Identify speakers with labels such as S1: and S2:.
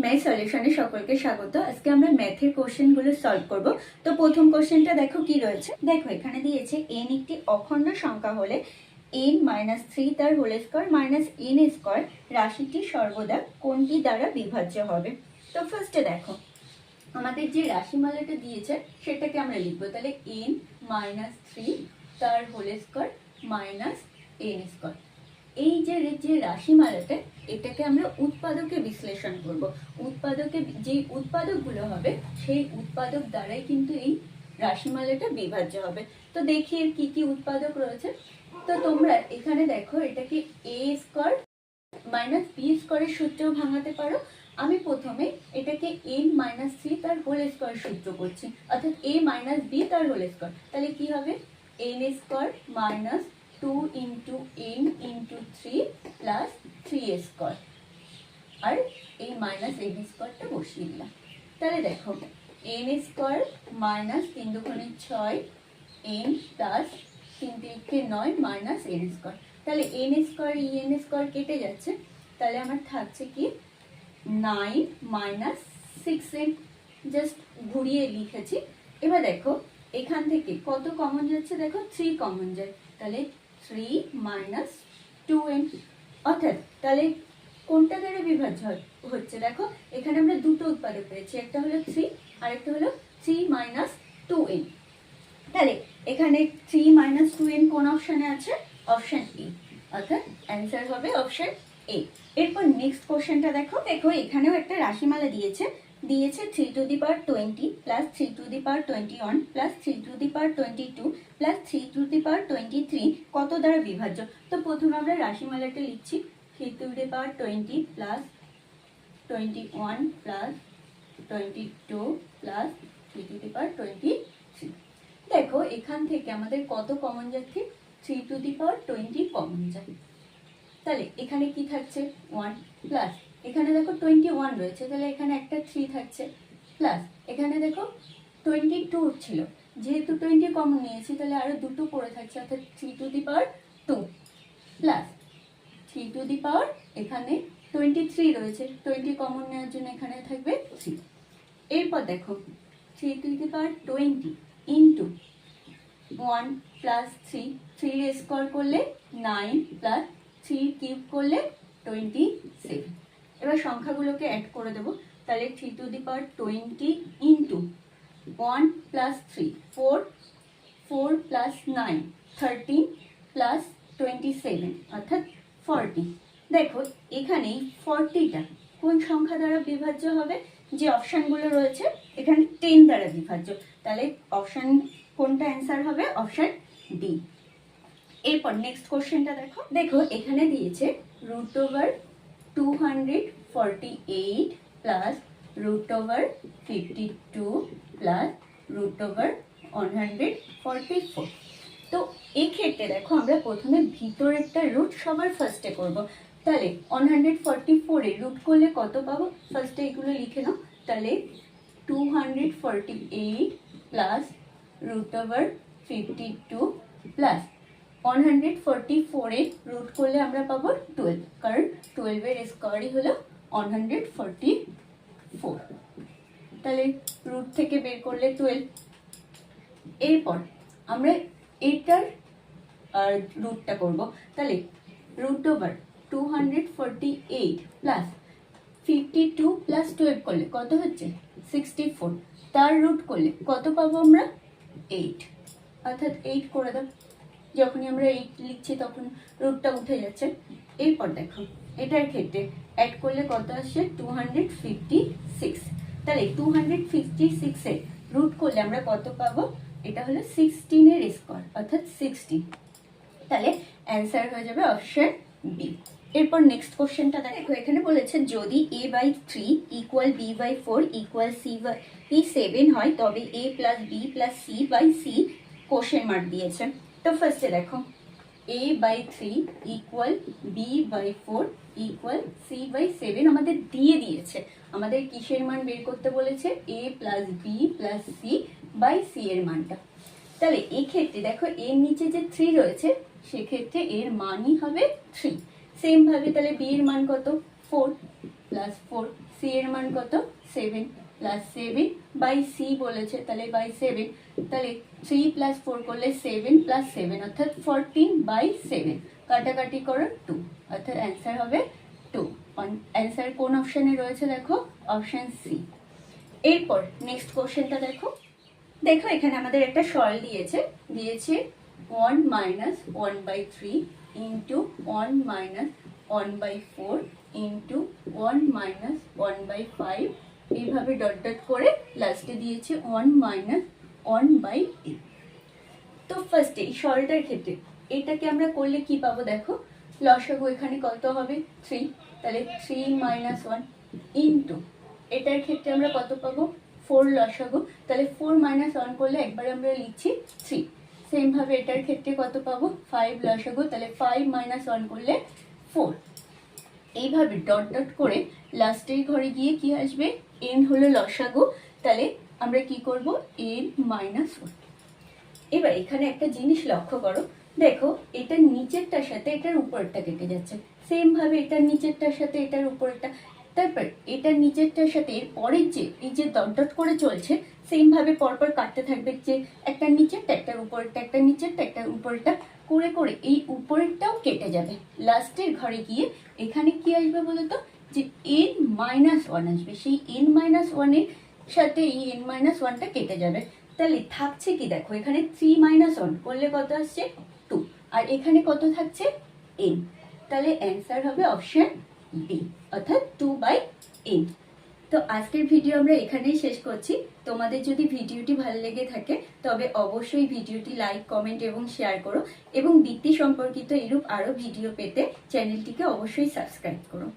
S1: Math সলিউশনে সকলকে স্বাগত। আজকে আমরা ম্যাথের কোশ্চেনগুলো সলভ করব। তো প্রথম কোশ্চেনটা দেখো কি রয়েছে। দেখো এখানে দিয়েছে n একটি অখণ্ড সংখ্যা হলে n-3 তার whole square minus n square রাশিটি সর্বদা কোনটি দ্বারা বিভাজ্য হবে। তো ফার্স্টে দেখো আমাদের যে রাশিমালাটা দিয়েছে সেটাকে আমরা লিখবো। তাহলে n-3 তার whole square minus n square. এই যে রাশিমালাটা এটাকে আমরা উৎপাদকে বিশ্লেষণ করব। উৎপাদকে যে উৎপাদকগুলো হবে সেই উৎপাদক দ্বারাই কিন্তু এই রাশিমালাটা বিভাজ্য হবে। তো দেখি এর কি কি উৎপাদক রয়েছে। তো তোমরা এখানে দেখো এটাকে a স্কয়ার মাইনাস b স্কয়ারের সূত্রেও ভাঙাতে পারো। আমি প্রথমে এটাকে n-3 তার হোল স্কয়ার সূত্র করছি, অর্থাৎ a মাইনাস b তার হোল স্কয়ার। তাহলে কি হবে n square minus 2 into n into 3 plus 3 square, আর এই মাইনাস n স্কয়ারটা বসিয়ে দিলাম। তাহলে দেখো n স্কয়ার মাইনাস 3 দুগুণে 6 n plus 3 3 9 minus n square. তাহলে n স্কয়ার n স্কয়ার কেটে যাচ্ছে, তাহলে আমার থাকছে কি 9 মাইনাস 6n। জাস্ট ঘুরিয়ে লিখেছি। এবার দেখো এখান থেকে কত কমন যাচ্ছে, দেখো 3 কমন যায়, তাহলে 3 মাইনাস 2n। অর্থাৎ তাহলে কোনটা দ্বারা বিভাজ্য হচ্ছে, দেখো এখানে আমরা দুটো উৎপাদক পেয়েছি, একটা হলো 3 আর একটা হলো 3 মাইনাস 2n। তাহলে এখানে 3 মাইনাস 2n কোন অপশনে আছে, অপশন এ, অর্থাৎ অ্যান্সার হবে অপশন এ। এরপর নেক্সট কোশ্চেনটা দেখো। দেখো এখানেও একটা রাশিমালা দিয়েছে 3 to the power 20 plus 3 to the power 21 plus 3 to the power 22 plus 3 to the power 23 কত দ্বারা বিভাজ্য। তো প্রথমে আমরা রাশিমালাটা লিখছি 3 to the power 20 plus 21 plus 22 plus 3 to the power 23। দেখো এখান থেকে আমাদের কত কমন যাচ্ছে, 3 to the power 20 কমন যায়। তাহলে এখানে কি থাকছে 1 প্লাস এখানে দেখো 21 রয়েছে, তাহলে এখানে একটা 3 থাকছে, প্লাস এখানে দেখো 22 ছিল, যেহেতু 20 কমন নিয়েছি তাহলে আরো দুটো পড়ে থাকছে, অর্থাৎ 3 to the power 2 plus 3 to the power এখানে 23 রয়েছে, 20 কমন নেওয়ার জন্য এখানে থাকবে 3। এরপর দেখো 3 to the power 20 into 1 plus 3, 3 এর স্কয়ার করলে 9 প্লাস 3 কিউব করলে 27। এবার সংখ্যাগুলোকে অ্যাড করে দেব। তাহলে 3 to the power 20 into 1 plus 3 4, 4 plus 9 13 plus 27 অর্থাৎ 40। দেখো এখানে 40টা কোন সংখ্যা দ্বারা বিভাজ্য হবে, যে অপশনগুলো রয়েছে এখানে 10 দ্বারা বিভাজ্য, তাহলে অপশন কোনটা অ্যান্সার হবে, অপশন ডি। এরপর নেক্সট কোশ্চেনটা দেখো। দেখো এখানে দিয়েছে root over 248 plus root over 52 plus root over 144। তো এই ক্ষেত্রে দেখো আমরা প্রথমে ভিতরেরটা রুট সবার ফার্স্টে করব। তাহলে 144 এ রুট করলে কত পাবো, ফার্স্টে এগুলো লিখে নাও। তাহলে 248 প্লাস রুট ওভার 52 প্লাস 144 এর রুট করলে আমরা পাবো 12, কারণ 12 এর স্কয়ারই হলো 144। তাহলে রুট থেকে বের করলে 12। এরপর আমরা এটার রুটটা করব। তাহলে রুট ওভার 248 প্লাস 52 প্লাস 12 করলে কত হচ্ছে 64, তার রুট করলে কত পাবো আমরা 8, অর্থাৎ 8 করে দাও। যখনই আমরা 8 লিখছি তখন রুটটা উঠে যাচ্ছে। এরপর দেখো এটার ক্ষেত্রে অ্যাড করলে কত আসছে 256। তাহলে 256 এর রুট করলে আমরা কত পাবো, এটা হলো 16 এর স্কয়ার অর্থাৎ 60। তাহলে অ্যান্সার হয়ে যাবে অপশন বি। এরপর নেক্সট কোশ্চেনটা দেখো। এখানে বলেছে যদি a/3 equal b/4 equal c/7 হয় তবে a plus b plus c/c question mark দিয়েছে। তো ফার্স্টে দেখো a/3 equal b/4 equal c/7 আমাদের দিয়ে দিয়েছে। আমাদের কিসের মান বের করতে বলেছে, a plus b plus c/c এর মানটা। তাহলে এই ক্ষেত্রে দেখো এর নিচে যে 3 রয়েছে সেক্ষেত্রে এর মানই হবে 3। সেম ভাবে তাহলে b এর মান কত 4 প্লাস 4, c সি এর মান কত 7 প্লাস 7 বাই সি বলেছে, তাহলে বাই 7, তাহলে 3 প্লাস 4 করলে 7 প্লাস 7 অর্থাৎ 14/7, কাটাকাটি করো 2, অর্থাৎ অ্যান্সার হবে 2। অ্যান্সার কোন অপশানে রয়েছে দেখো, অপশান সি। এরপর নেক্সট কোশ্চেনটা দেখো। দেখো এখানে আমাদের একটা সরল দিয়েছে 1 minus 1/3 into 1 minus 1/4 into 1 minus 1/5, এইভাবে ডট ডট করে লাস্টে দিয়েছে 1 মাইনাস 1/8। তো ফার্স্টে এই সরলটার ক্ষেত্রে এটাকে আমরা করলে কি পাবো দেখো, লসাগু এখানে কত হবে 3, তাহলে 3 মাইনাস 1 ইন্টু এটার ক্ষেত্রে আমরা কত পাবো 4 লসাগু, তাহলে 4 মাইনাস 1 করলে একবারে আমরা লিখছি 3। সেম ভাবে এটার ক্ষেত্রে কত পাবো 5 লসাগু, তাহলে 5 মাইনাস 1 করলে 4। এইভাবে ডট ডট করে লাস্টের ঘরে গিয়ে কি আসবে, n হলো লসাগু, তাহলে আমরা কি করব n মাইনাস 1। এবার এখানে একটা জিনিস লক্ষ্য করো, দেখো এটার নিচেরটার সাথে এটার উপরেরটা কেটে যাচ্ছে, সেম ভাবে এটার নিচেরটার সাথে এটার উপরেরটা, তারপর এটার নিচেরটার সাথে এর পরের যে এই যে ডট ডট করে চলছে সেম ভাবে পরপর কাটতে থাকবে, যে একটা নিচেরটা একটার উপরেরটা, একটা নিচেরটা একটার উপরেরটা করে করে এই উপরেরটাও কেটে যাবে। লাস্টের ঘরে গিয়ে এখানে কি আসবে বলতো, যে n মাইনাস 1 আসবে, সেই n মাইনাস 1 এর সাথে এই n মাইনাস 1টা কেটে যাবে, তাহলে থাকছে কি দেখো এখানে 3 মাইনাস 1 করলে কত আসছে 2, আর এখানে কত থাকছে n, তাহলে অ্যান্সার হবে অপশন ডি, অর্থাৎ 2/n। তো আজকের ভিডিও আমরা এখানেই শেষ করছি। তোমাদের যদি ভিডিওটি ভালো লেগে থাকে তবে অবশ্যই ভিডিওটি লাইক, কমেন্ট এবং শেয়ার করো, এবং বৃত্তি সম্পর্কিত এরূপ আরো ভিডিও পেতে চ্যানেলটিকে অবশ্যই সাবস্ক্রাইব করো।